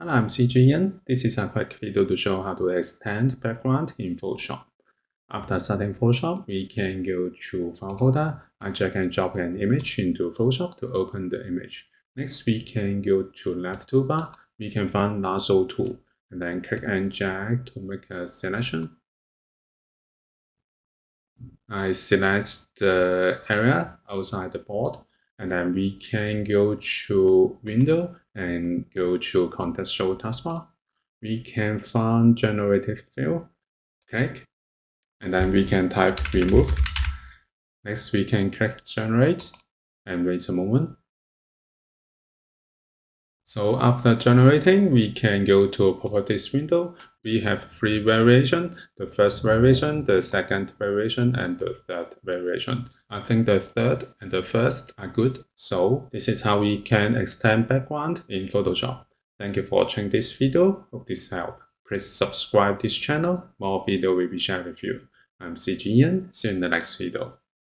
Hello, I'm CG Ian. This is a quick video to show how to extend background in Photoshop. After starting Photoshop, we can go to File folder and drag and drop an image into Photoshop to open the image. Next, we can go to left toolbar. We can find Lasso tool and then click and drag to make a selection. I select the area outside the board, and then we can go to Window and go to Contextual taskbar. We can find Generative Fill, click, and then we can type Remove. Next, we can click Generate and wait a moment. So after generating, we can go to Properties window. We have three variations: the first variation, the second variation, and the third variation. I think the third and the first are good. So this is how we can extend background in Photoshop. Thank you for watching this video. Hope this helped. Please subscribe this channel. More video will be shared with you. I'm CG Ian. See you in the next video.